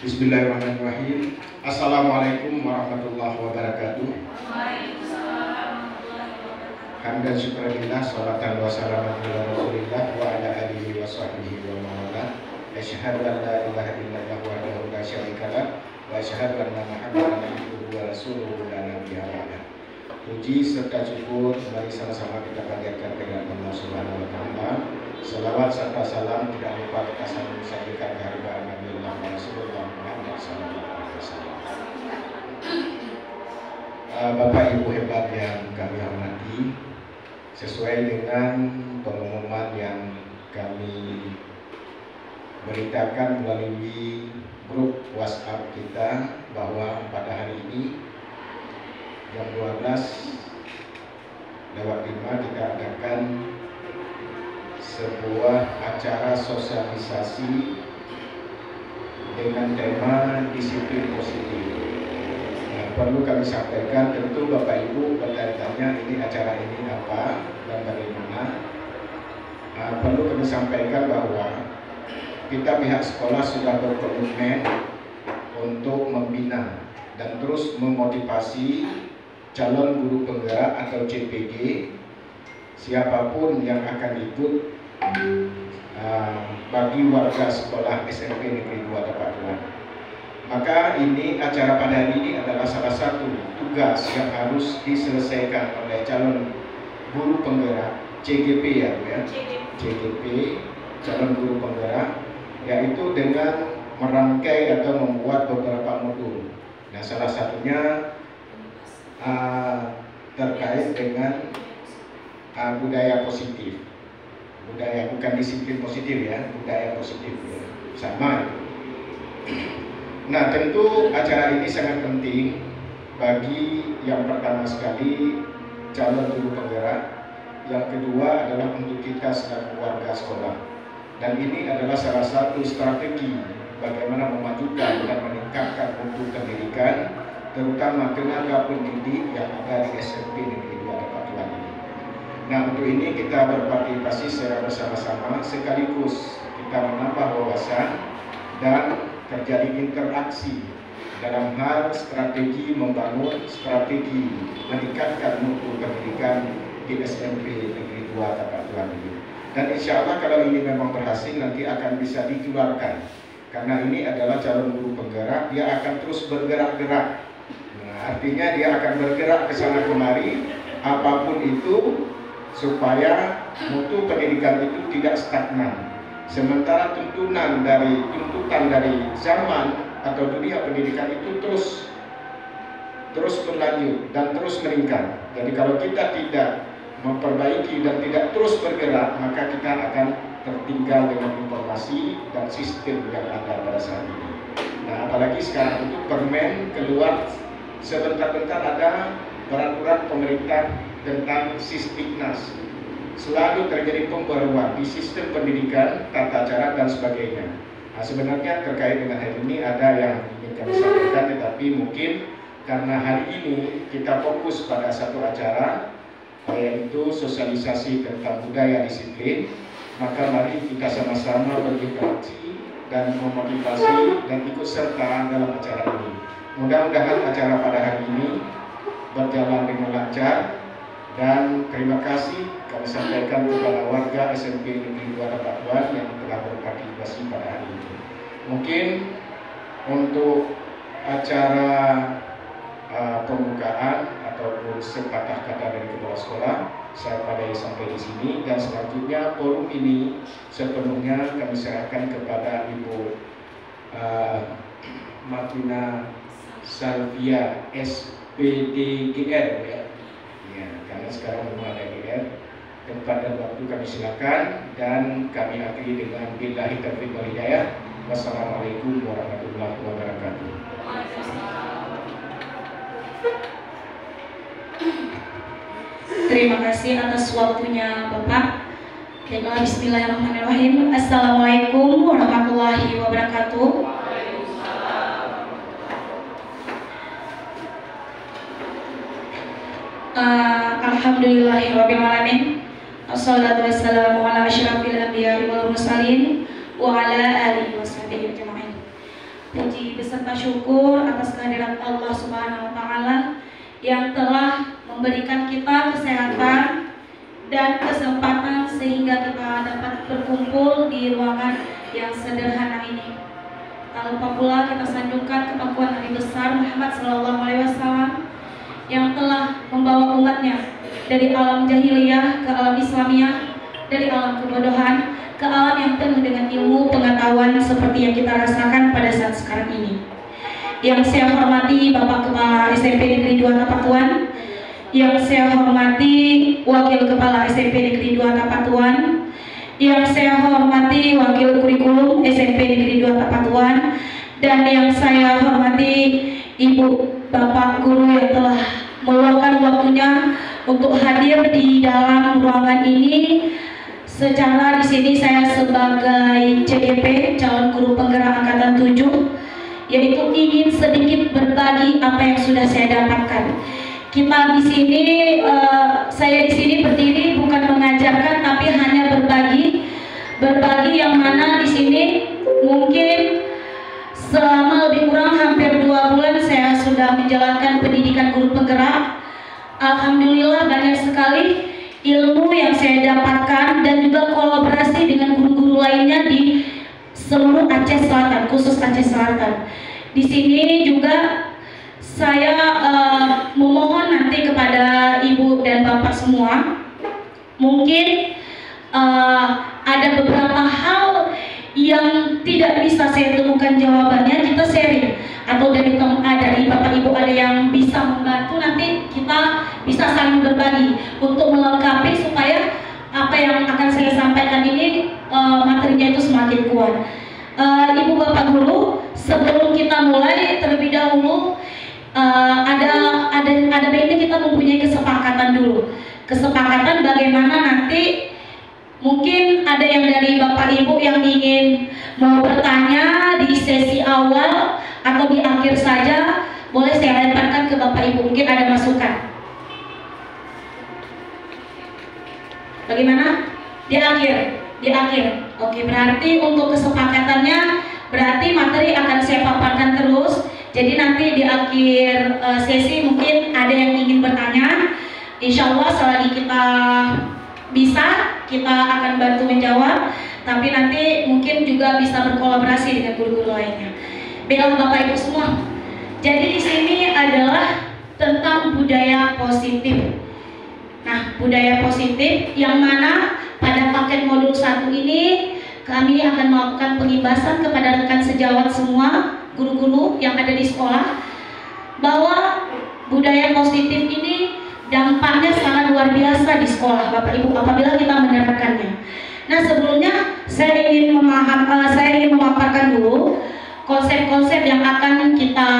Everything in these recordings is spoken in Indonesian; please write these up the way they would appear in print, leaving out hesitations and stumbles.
Bismillahirrahmanirrahim. Assalamualaikum warahmatullahi wabarakatuh. Hamdan syukurillah, salatan wa salaman ala rasulillah wa ala alihi wa sahbihi wa mawala. Asyhadu an la ilaha illallah wahdahu la syarika lah wa asyhadu anna Muhammadan abduhu wa rasuluhu la nabiyya ba'dah. Puji serta syukur mari sama-sama kita panjatkan kepada Allah Subhanahu wa taala. Selawat serta salam tidak lupa kita sampaikan kehadiran Nabi Rasulullah Muhammad sallallahu alaihi wasallam. Bapak Ibu hebat yang kami hormati, sesuai dengan pengumuman yang kami beritakan melalui grup WhatsApp kita bahwa pada hari ini jam 12:05 kita adakan sebuah acara sosialisasi dengan tema disiplin positif. Nah, perlu kami sampaikan, tentu Bapak Ibu bertanya-tanya ini acara ini apa dan bagaimana. Perlu kami sampaikan bahwa kita pihak sekolah sudah berkomitmen untuk membina dan terus memotivasi calon guru penggerak atau CPG siapapun yang akan ikut bagi warga sekolah SMP Negeri 2 Tapatuan. Maka ini acara pada hari ini adalah salah satu tugas yang harus diselesaikan oleh calon guru penggerak CGP ya, CGP calon guru penggerak, yaitu dengan merangkai atau membuat beberapa modul. Nah, salah satunya terkait dengan budaya positif. Budaya bukan disiplin positif ya, budaya positif ya. Sama itu. Nah, tentu acara ini sangat penting bagi yang pertama sekali calon guru penggerak, yang kedua adalah untuk kita selaku warga sekolah. Dan ini adalah salah satu strategi bagaimana memajukan dan meningkatkan mutu pendidikan, terutama tenaga pendidik yang ada di SMP Negeri 2 Tapatuan ini. Nah, untuk ini kita berpartisipasi secara bersama-sama, sekaligus kita menambah wawasan dan terjadi interaksi dalam hal strategi membangun strategi meningkatkan mutu pendidikan di SMP Negeri 2 Tapatuan ini. Dan insya Allah kalau ini memang berhasil nanti akan bisa dikeluarkan, karena ini adalah calon guru penggerak, dia akan terus bergerak-gerak. Nah, artinya dia akan bergerak ke sana kemari, apapun itu, supaya mutu pendidikan itu tidak stagnan. Sementara tuntutan dari zaman atau dunia pendidikan itu terus berlanjut dan terus meningkat. Jadi kalau kita tidak memperbaiki dan tidak terus bergerak, maka kita akan tertinggal dengan informasi dan sistem yang ada pada saat ini. Nah, apalagi sekarang itu permen keluar sebentar-bentar ada peraturan pemerintah tentang Sisdiknas. Selalu terjadi pembaruan di sistem pendidikan, tata cara dan sebagainya. Nah, sebenarnya terkait dengan hal ini ada yang ingin kami sampaikan, tetapi mungkin karena hari ini kita fokus pada satu acara, yaitu sosialisasi tentang budaya disiplin, maka mari kita sama-sama berinteraksi dan memotivasi dan ikut serta dalam acara ini. Mudah-mudahan acara pada hari ini berjalan dengan lancar, dan terima kasih kami sampaikan kepada warga SMP Negeri 2 Tapatuan yang telah berpartisipasi pada hari ini. Mungkin untuk acara pembukaan ataupun sepatah kata dari kepala sekolah saya pada sampai di sini, dan selanjutnya forum ini sepenuhnya kami serahkan kepada Ibu Martina Salvia SPDGR ya. Ya, karena sekarang belum ada GR. Tempat dan waktu kami silakan, dan kami akhiri dengan billahi taufiq wal hidayah. Wassalamualaikum warahmatullahi wabarakatuh. Terima kasih atas waktunya Bapak. Bismillahirrahmanirrahim. Assalamualaikum warahmatullahi wabarakatuh. Alhamdulillahirabbil alamin. Wassalatu wassalamu ala asyrafil anbiya'i wal mursalin wa ala alihi washabihi ajma'in. Puji puji beserta syukur atas kehadirat Allah Subhanahu wa Ta'ala yang telah memberikan kita kesehatan dan kesempatan sehingga kita dapat berkumpul di ruangan yang sederhana ini. Tak lupa pula kita sanjungkan kepenguatan Nabi besar Muhammad SAW yang telah membawa umatnya dari alam jahiliyah ke alam Islamiyah, dari alam kebodohan ke alam yang penuh dengan ilmu pengetahuan seperti yang kita rasakan pada saat sekarang ini. Yang saya hormati Bapak Kepala SMP Negeri 2 Tapatuan, yang saya hormati Wakil Kepala SMP Negeri 2 Tapatuan, yang saya hormati Wakil Kurikulum SMP Negeri 2 Tapatuan, dan yang saya hormati Ibu Bapak Guru yang telah meluangkan waktunya untuk hadir di dalam ruangan ini. Secara di sini saya sebagai CGP, calon guru penggerak angkatan 7, yaitu ingin sedikit berbagi apa yang sudah saya dapatkan. Kita di sini, saya di sini berdiri bukan mengajarkan, tapi hanya berbagi yang mana di sini mungkin selama lebih kurang hampir 2 bulan saya sudah menjalankan pendidikan guru penggerak. Alhamdulillah banyak sekali ilmu yang saya dapatkan dan juga kolaborasi dengan guru-guru lainnya di seluruh Aceh Selatan, khusus Aceh Selatan. Di sini juga saya memohon nanti kepada Ibu dan Bapak semua, mungkin ada beberapa hal yang tidak bisa saya temukan jawabannya, kita sharing, atau dari Bapak Ibu ada yang bisa membantu, nanti kita bisa saling berbagi untuk melengkapi supaya apa yang akan saya sampaikan ini materinya itu semakin kuat. Ibu Bapak Guru, sebelum kita mulai terlebih dahulu ada baiknya kita mempunyai kesepakatan dulu. Kesepakatan bagaimana nanti mungkin ada yang dari Bapak Ibu yang ingin mau bertanya di sesi awal atau di akhir saja, boleh saya lemparkan ke Bapak Ibu, mungkin ada masukan. Bagaimana? Di akhir. Oke, berarti untuk kesepakatannya, berarti materi akan saya paparkan terus. Jadi nanti di akhir sesi mungkin ada yang ingin bertanya. Insya Allah selagi kita bisa, kita akan bantu menjawab. Tapi nanti mungkin juga bisa berkolaborasi dengan guru-guru lainnya. Baiklah Bapak Ibu semua. Jadi di sini adalah tentang budaya positif. Nah, budaya positif yang mana pada paket modul 1 ini kami akan melakukan pengibasan kepada rekan sejawat semua, guru-guru yang ada di sekolah, bahwa budaya positif ini dampaknya sangat luar biasa di sekolah Bapak Ibu apabila kita menerapkannya. Nah, sebelumnya saya ingin memaparkan dulu konsep-konsep yang akan kita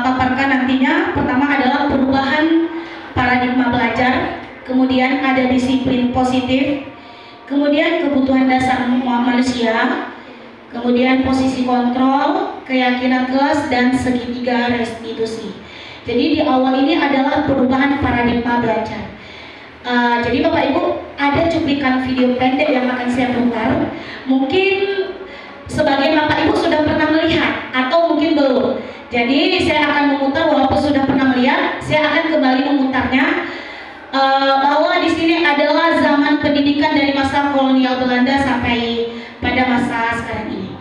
paparkan nantinya. Pertama adalah perubahan paradigma belajar, kemudian ada disiplin positif, kemudian kebutuhan dasar manusia, kemudian posisi kontrol, keyakinan kelas, dan segitiga restitusi. Jadi di awal ini adalah perubahan paradigma belajar. Jadi Bapak Ibu, ada cuplikan video pendek yang akan saya putar. Mungkin sebagian Bapak Ibu sudah pernah melihat atau mungkin belum. Jadi saya akan memutar, walaupun sudah pernah melihat, saya akan kembali memutarnya. Bahwa di sini adalah zaman pendidikan dari masa kolonial Belanda sampai pada masa sekarang ini.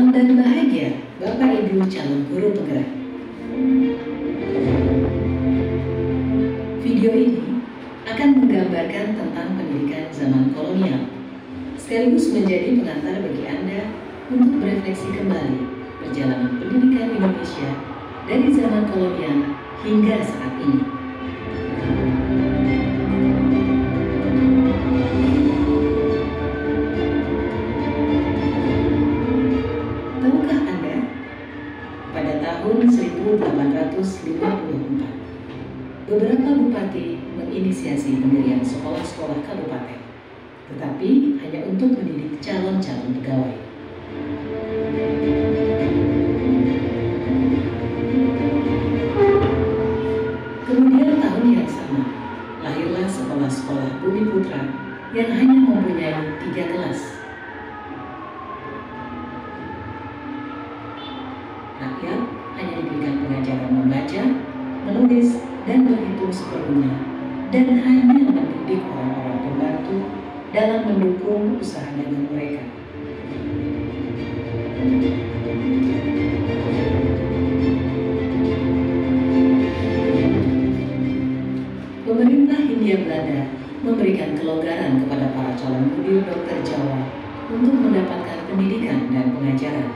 Salam dan bahagia Bapak Ibu calon guru penggerak. Video ini akan menggambarkan tentang pendidikan zaman kolonial, sekaligus menjadi pengantar bagi Anda untuk berefleksi kembali perjalanan pendidikan Indonesia dari zaman kolonial hingga saat ini. Tahukah Anda, pada tahun 1854, beberapa bupati menginisiasi pendirian sekolah-sekolah kabupaten, tetapi hanya untuk mendidik calon-calon pegawai. Kemudian tahun yang sama, lahirlah sekolah-sekolah Bumi Putra yang hanya mempunyai 3 kelas. Rakyat hanya diberikan pengajaran membaca, menulis, dan berhitung seperlunya, dan hanya mendidik orang-orang pembantu dalam mendukung usaha dagang mereka. Pemerintah Hindia Belanda memberikan kelonggaran kepada para calon murid dokter Jawa untuk mendapatkan pendidikan dan pengajaran.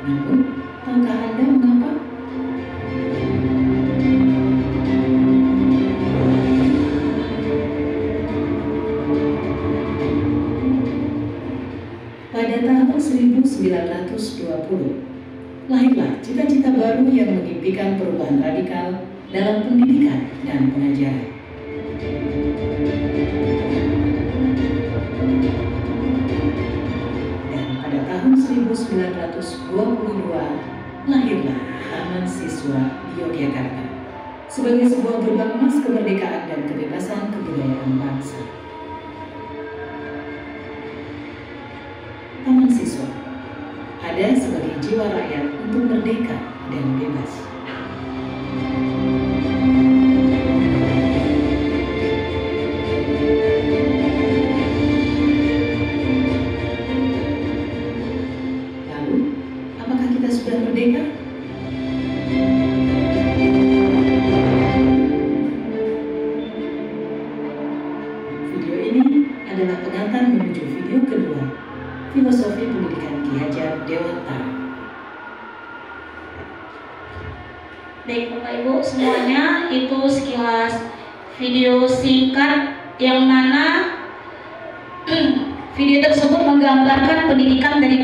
Namun, tahukah Anda mengapa? Pada tahun 1920, lahirlah cita-cita baru yang mengimpikan perubahan radikal dalam pendidikan dan pengajaran. Dan pada tahun 1922, lahirlah Taman Siswa di Yogyakarta sebagai sebuah gerbang emas kemerdekaan dan kebebasan kebudayaan bangsa. Taman Siswa ada sebagai jiwa rakyat untuk merdeka dan bebas. Lalu, apakah kita sudah merdeka? Video ini adalah pengantar menuju video kedua, Filosofi Pendidikan Ki Hajar Dewantara. Baik Bapak Ibu semuanya, itu sekilas video singkat yang mana video tersebut menggambarkan pendidikan dari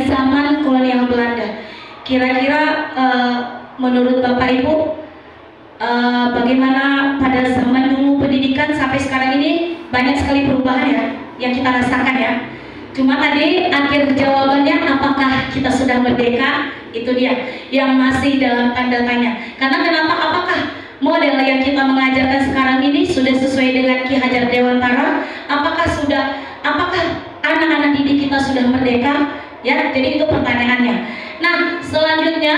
zaman kolonial Belanda. Kira-kira menurut Bapak Ibu bagaimana pada zaman dulu pendidikan sampai sekarang ini? Banyak sekali perubahan ya yang kita rasakan ya. Cuma tadi akhir jawabannya apakah kita sudah merdeka, itu dia yang masih dalam tanda tanya. Karena kenapa? Apakah model yang kita mengajarkan sekarang ini sudah sesuai dengan Ki Hajar Dewantara? Apakah anak-anak didik kita sudah merdeka? Ya, jadi itu pertanyaannya. Nah, selanjutnya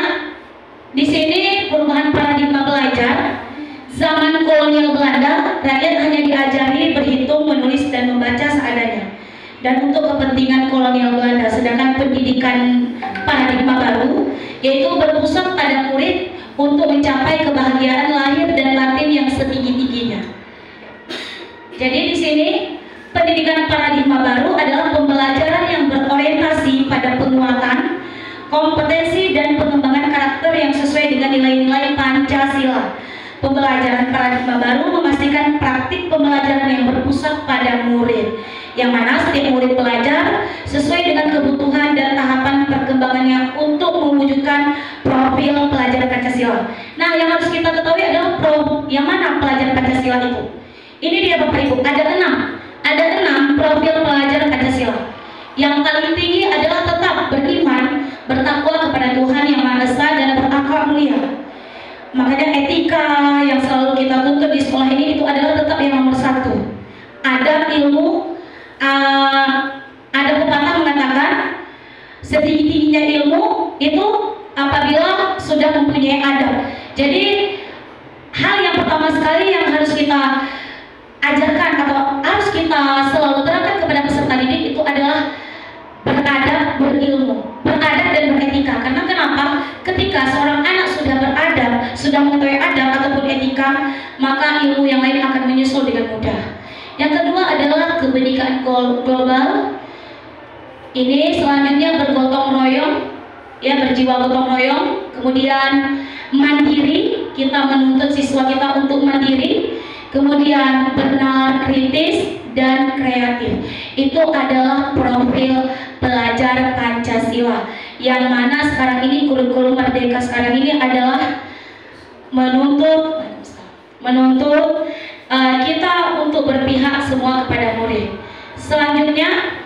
di sini perubahan paradigma belajar. Zaman kolonial Belanda, rakyat hanya diajari berhitung, menulis, dan membaca seadanya. Dan untuk kepentingan kolonial Belanda, sedangkan pendidikan paradigma baru yaitu berpusat pada murid untuk mencapai kebahagiaan lahir dan batin yang setinggi-tingginya. Jadi di sini pendidikan paradigma baru adalah pembelajaran yang berorientasi pada penguatan kompetensi dan pengembangan karakter yang sesuai dengan nilai-nilai Pancasila. Pembelajaran paradigma baru memastikan praktik pembelajaran yang berpusat pada murid, yang mana setiap murid belajar sesuai dengan kebutuhan dan tahapan perkembangannya untuk mewujudkan profil pelajar Pancasila. Nah, yang harus kita ketahui adalah yang mana pelajar Pancasila itu. Ini dia Bapak Ibu, ada 6 profil pelajar Pancasila. Yang paling tinggi adalah tetap beriman, bertakwa kepada Tuhan Yang Maha Esa dan berakhlak mulia. Makanya etika yang selalu kita tuntut di sekolah ini itu adalah tetap yang nomor 1. Ada ilmu, ada pepatah mengatakan setinggi-tingginya ilmu itu apabila sudah mempunyai adab. Jadi hal yang pertama sekali yang harus kita ajarkan atau harus kita selalu terapkan kepada peserta didik itu adalah beradab, berilmu. ketika seorang anak sudah beradab, sudah mengetahui adab ataupun etika, maka ilmu yang lain akan menyusul dengan mudah. Yang kedua adalah kebinekaan global. Ini selanjutnya bergotong royong, ya, berjiwa gotong royong. Kemudian mandiri, kita menuntut siswa kita untuk mandiri. Kemudian bernalar kritis dan kreatif. Itu adalah profil pelajar Pancasila, yang mana sekarang ini kurikulum Merdeka sekarang ini adalah menuntut kita untuk berpihak semua kepada murid. Selanjutnya,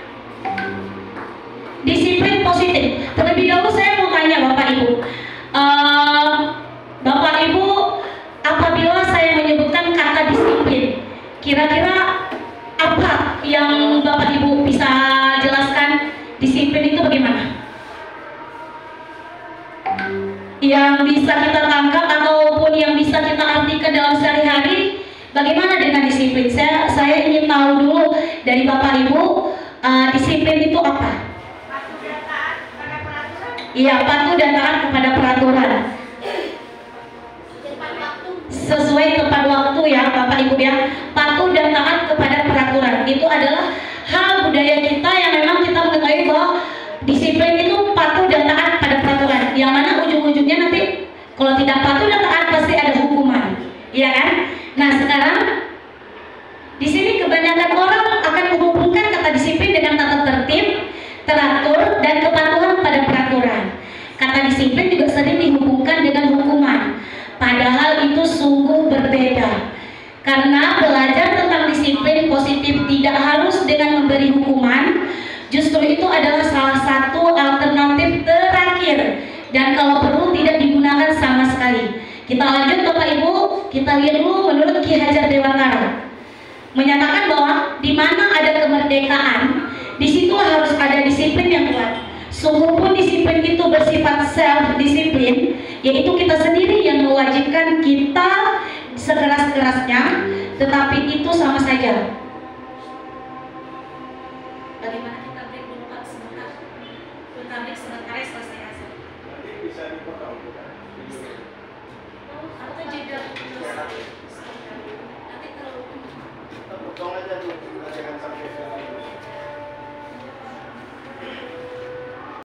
disiplin positif. Terlebih dahulu saya mau tanya Bapak Ibu, Bapak Ibu, apabila saya menyebutkan kata disiplin, kira-kira apa yang Bapak Ibu bisa jelaskan? Disiplin itu bagaimana? Yang bisa kita tangkap ataupun yang bisa kita artikan dalam sehari-hari, bagaimana dengan disiplin? Saya ingin tahu dulu dari Bapak Ibu, disiplin itu apa? Iya, patuh dan taat kepada peraturan. Sesuai tepat waktu ya Bapak Ibu ya. Patuh dan taat kepada peraturan. Itu adalah hal budaya kita yang memang kita mengetahui bahwa disiplin itu patuh dan taat pada peraturan. Yang mana ujung-ujungnya nanti kalau tidak patuh dan taat pasti ada hukuman. Iya kan? Nah, sekarang di sini kebanyakan orang akan menghubungkan kata disiplin dengan tata tertib, teratur, dan kepatuhan pada peraturan. Kata disiplin juga sering dihubungkan dengan hukuman, padahal itu sungguh berbeda. Karena belajar tentang disiplin positif tidak harus dengan memberi hukuman, justru itu adalah salah satu alternatif terakhir, dan kalau perlu tidak digunakan sama sekali. Kita lanjut Bapak Ibu, kita lihat dulu menurut Ki Hajar Dewantara menyatakan bahwa di mana ada kemerdekaan, di situ harus ada disiplin yang kuat. Sungguh pun disiplin itu bersifat self-disiplin, yaitu kita sendiri yang mewajibkan kita sekeras-kerasnya, tetapi itu sama saja. Bagaimana kita break dulu Pak sebentar? Kita break sebentar ya, selesai. Nanti bisa dipotong, bukan?